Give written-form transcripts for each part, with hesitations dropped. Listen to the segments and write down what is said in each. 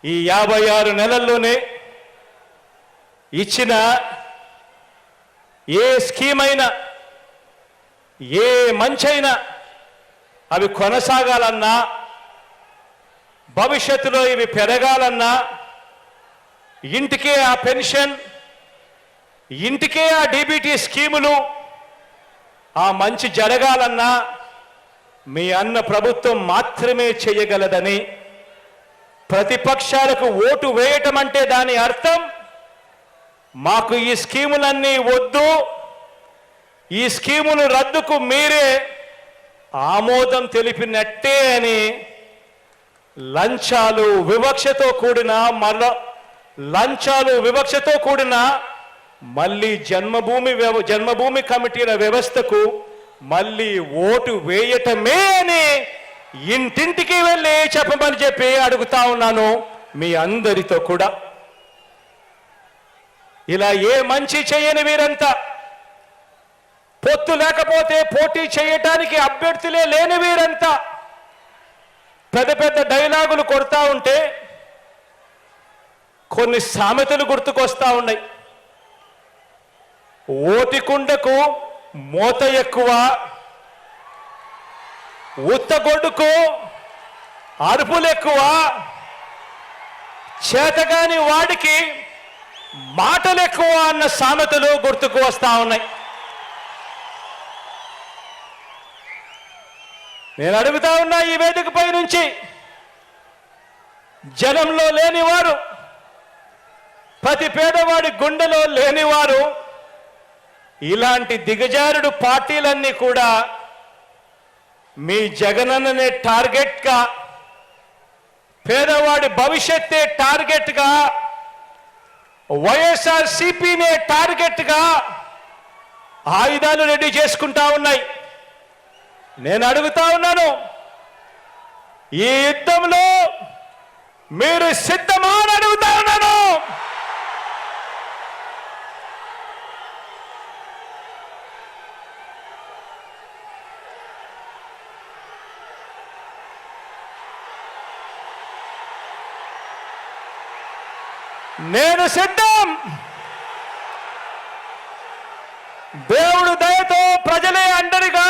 ఈ 56 నెలల్లోనే ఇచ్చిన ఏ స్కీమ్ అయినా ఏ మంచైనా అవి కొనసాగాలన్నా భవిష్యత్తులో ఇవి పెరగాలన్నా ఇంటికే ఆ పెన్షన్ ఇంటికే ఆ డీబీటీ స్కీములు ఆ మంచి జరగాలన్నా మీ అన్న ప్రభుత్వం మాత్రమే చేయగలదని ప్రతిపక్షాలకు ఓటు వేయటం అంటే దాని అర్థం మాకు ఈ స్కీములన్నీ వద్దు ఈ స్కీములు రద్దుకు మీరే ఆమోదం తెలిపినట్టే అని లంచాలు వివక్షతో కూడిన మళ్ళీ జన్మభూమి కమిటీల వ్యవస్థకు మళ్ళీ ఓటు వేయటమే అని ఇంటింటికి వెళ్ళి చెప్పమని చెప్పి అడుగుతా ఉన్నాను మీ అందరితో కూడా. ఇలా ఏ మంచి చేయని వీరంతా, పొత్తు లేకపోతే పోటీ చేయటానికి అభ్యర్థులే లేని వీరంతా పెద్ద పెద్ద డైలాగులు కొడతా ఉంటే కొన్ని సామెతలు గుర్తుకొస్తా ఉన్నాయి. ఓటికుండకు మోత ఎక్కువ, ఉత్తగొడ్డుకు అరుపులు ఎక్కువ, చేతగాని వాడికి మాటలు ఎక్కువ అన్న సామెతలు గుర్తుకు వస్తా ఉన్నాయి. నేను అడుగుతా ఉన్నా ఈ వేదికపై నుంచి, జనంలో లేనివారు, ప్రతి పేదవాడి గుండెలో లేనివారు, ఇలాంటి దిగజారుడు పార్టీలన్నీ కూడా మీ జగనన్ననే టార్గెట్గా, పేదవాడి భవిష్యత్తే టార్గెట్గా, వైఎస్ఆర్సీపీనే టార్గెట్గా ఆయుధాలు రెడీ చేసుకుంటా ఉన్నాయి. నేను అడుగుతా ఉన్నాను, ఈ యుద్ధంలో మీరు సిద్ధమా అని అడుగుతా ఉన్నాను. నేను సిద్ధం. దేవుడు దయతో ప్రజలే అండగా,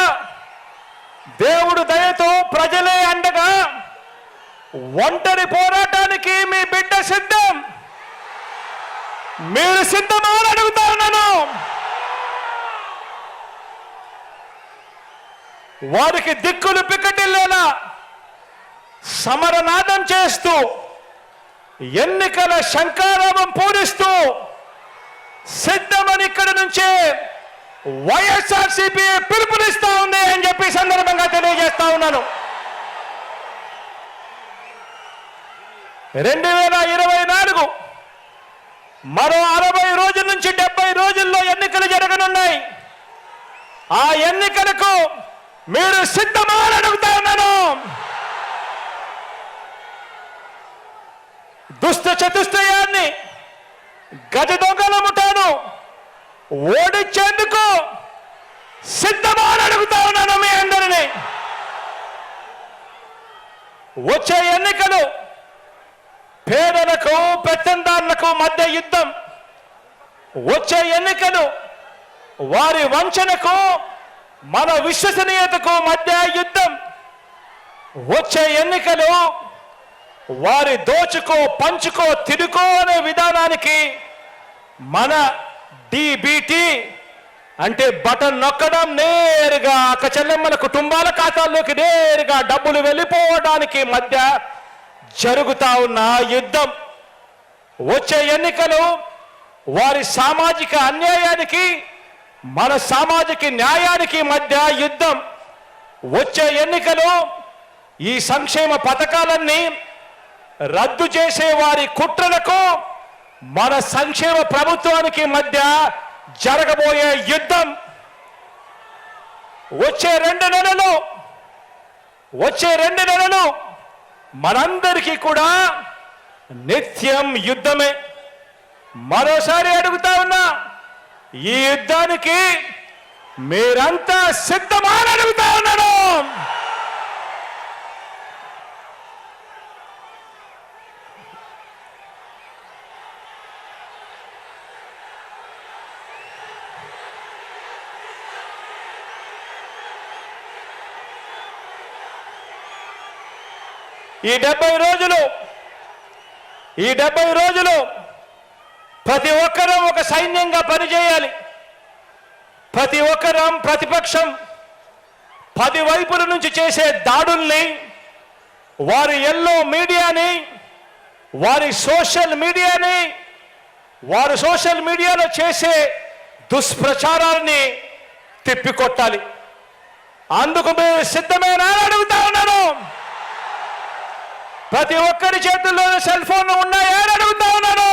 దేవుడు దయతో ప్రజలే అండగా, ఒంటరి పోరాటానికి మీ బిడ్డ సిద్ధం. మీరు సిద్ధమా అని అడుగుతా ఉన్నాను. వారికి దిక్కులు పిక్కటిల్లేలా సమరనాదం చేస్తూ, ఎన్నికల శంఖారావం పూరిస్తూ సిద్ధమని ఇక్కడి నుంచే వైఎస్ఆర్సీపీ పిలుపునిస్తా ఉంది అని చెప్పి సందర్భంగా తెలియజేస్తా ఉన్నాను. 2024 మరో 60 రోజుల నుంచి 70 రోజుల్లో ఎన్నికలు జరగనున్నాయి. ఆ ఎన్నికలకు మీరు సిద్ధమా అని అడుగుతా ఉన్నాను. దుష్ట చతుష్టయాన్ని, గజ దొంగల ముఠాను ఓడించేందుకు సిద్ధమా అని అడుగుతా ఉన్నాను మీ అందరినీ. వచ్చే ఎన్నికలు పేదలకు పెత్తందారులకు మధ్య యుద్ధం. వచ్చే ఎన్నికలు వారి వంచనకు మన విశ్వసనీయతకు మధ్య యుద్ధం. వచ్చే ఎన్నికలు వారి దోచుకో పంచుకో తిరుకో అనే విధానానికి మన డీబీటీ అంటే బటన్ నొక్కడం, నేరుగా అక్క చెల్లెమ్మల కుటుంబాల ఖాతాల్లోకి నేరుగా డబ్బులు వెళ్ళిపోవడానికి మధ్య జరుగుతా ఉన్న యుద్ధం. వచ్చే ఎన్నికలు వారి సామాజిక అన్యాయానికి మన సామాజిక న్యాయానికి మధ్య యుద్ధం. వచ్చే ఎన్నికలు ఈ సంక్షేమ పథకాలన్నీ రద్దు చేసే వారి కుట్రలకు మన సంక్షేమ ప్రభుత్వానికి మధ్య జరగబోయే యుద్ధం. వచ్చే 2 నెలలు మనందరికీ కూడా నిత్యం యుద్ధమే. మరోసారి అడుగుతా ఉన్నా, ఈ యుద్ధానికి మీరంతా సిద్ధమా అని అడుగుతా ఉన్నాను. ఈ 70 రోజులు ప్రతి ఒక్కరం ఒక సైన్యంగా పనిచేయాలి. ప్రతి ఒక్కరం ప్రతిపక్షం 10 వైపుల నుంచి చేసే దాడుల్ని, వారి ఎల్లో మీడియాని, వారి సోషల్ మీడియాలో చేసే దుష్ప్రచారాన్ని తిప్పికొట్టాలి. అందుకు మీరు సిద్ధమేనా అని అడుగుతా ఉన్నాను. ప్రతి ఒక్కరి చేతుల్లో సెల్ ఫోన్లు ఉన్నాయా అని అడుగుతా ఉన్నాను.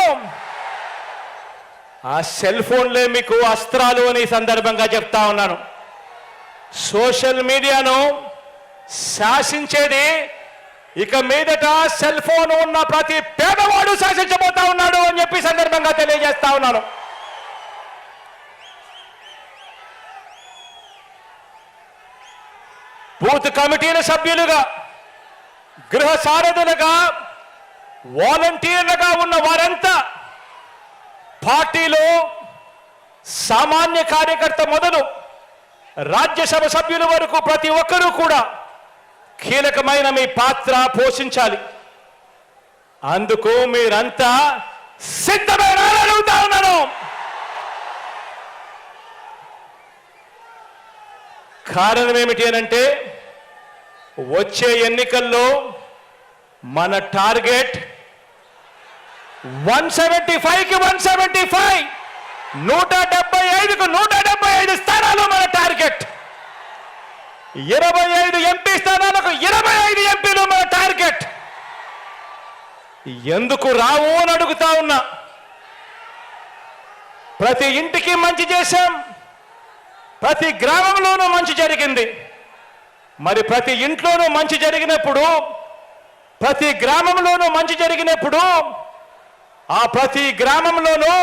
ఆ సెల్ ఫోన్లే మీకు అస్త్రాలు అని సందర్భంగా చెప్తా ఉన్నాను. సోషల్ మీడియాను శాసించేది ఇక మీదట సెల్ ఫోన్ ఉన్న ప్రతి పేదవాడు శాసించబోతా ఉన్నాడు అని చెప్పి సందర్భంగా తెలియజేస్తా ఉన్నాను. బూత్ కమిటీల సభ్యులుగా, గృహ సారథులుగా, వాలంటీర్లుగా ఉన్న వారంతా పార్టీలో సామాన్య కార్యకర్త మొదలు రాజ్యసభ సభ్యుల వరకు ప్రతి ఒక్కరూ కూడా కీలకమైన మీ పాత్ర పోషించాలి. అందుకు మీరంతా సిద్ధమేనా అని అడుగుతా ఉన్నాను. కారణం ఏమిటి అనంటే, వచ్చే ఎన్నికల్లో మన టార్గెట్ 175కి 175, 175కు 175 స్థానాలు మన టార్గెట్. 25 ఎంపీ స్థానాలకు 25 ఎంపీలు మన టార్గెట్. ఎందుకు రావు అని అడుగుతా ఉన్నా. ప్రతి ఇంటికి మంచి చేశాం, ప్రతి గ్రామంలోనూ మంచి జరిగింది. మరి ప్రతి ఇంట్లోనూ మంచి జరిగినప్పుడు, ప్రతి గ్రామంలోనూ మంచి జరిగినప్పుడు, ఆ ప్రతి గ్రామంలోనూ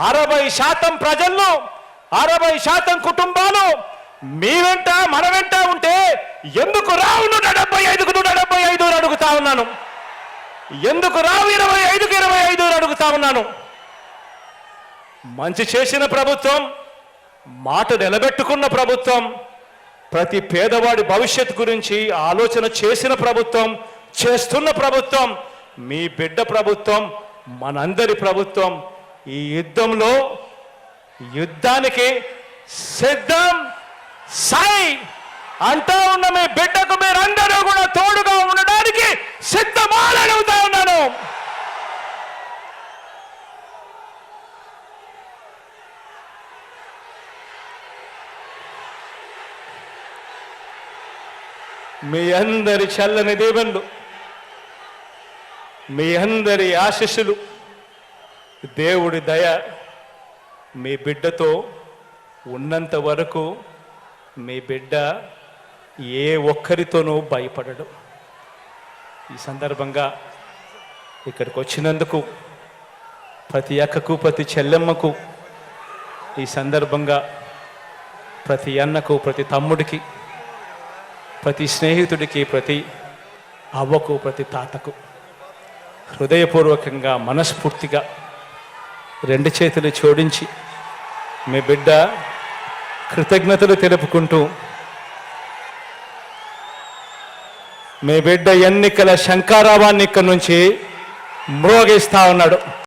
60% ప్రజలను, 60% కుటుంబాలు మీ వెంట మన వెంట ఉంటే ఎందుకు రావు 175కు 175 అని అడుగుతా ఉన్నాను. ఎందుకు రావు 25కు 25 అని అడుగుతా ఉన్నాను. మంచి చేసిన ప్రభుత్వం, మాట నిలబెట్టుకున్న ప్రభుత్వం, ప్రతి పేదవాడి భవిష్యత్ గురించి ఆలోచన చేసిన ప్రభుత్వం, చేస్తున్న ప్రభుత్వం మీ బిడ్డ ప్రభుత్వం, మనందరి ప్రభుత్వం. ఈ యుద్ధానికి సిద్ధం సై అంటా ఉన్న మీ బిడ్డకు మీరందరూ కూడా తోడుగా ఉండడానికి సిద్ధమా అని అడుగుతా ఉన్నాను. మీ అందరి చల్లని దీవెనలు, మీ అందరి ఆశీస్సులు, దేవుడి దయ మీ బిడ్డతో ఉన్నంత వరకు మీ బిడ్డ ఏ ఒక్కరితోనూ భయపడడు. ఈ సందర్భంగా ఇక్కడికి వచ్చినందుకు ప్రతి అక్కకు, ప్రతి చెల్లెమ్మకు, ఈ సందర్భంగా ప్రతి అన్నకు, ప్రతి తమ్ముడికి, ప్రతి స్నేహితుడికి, ప్రతి అవ్వకు, ప్రతి తాతకు హృదయపూర్వకంగా, మనస్ఫూర్తిగా 2 చేతులు జోడించి మీ బిడ్డ కృతజ్ఞతలు తెలుపుకుంటూ, మీ బిడ్డ ఎన్నికల శంఖారావాన్ని ఇక్కడి నుంచి మ్రోగిస్తా ఉన్నాడు.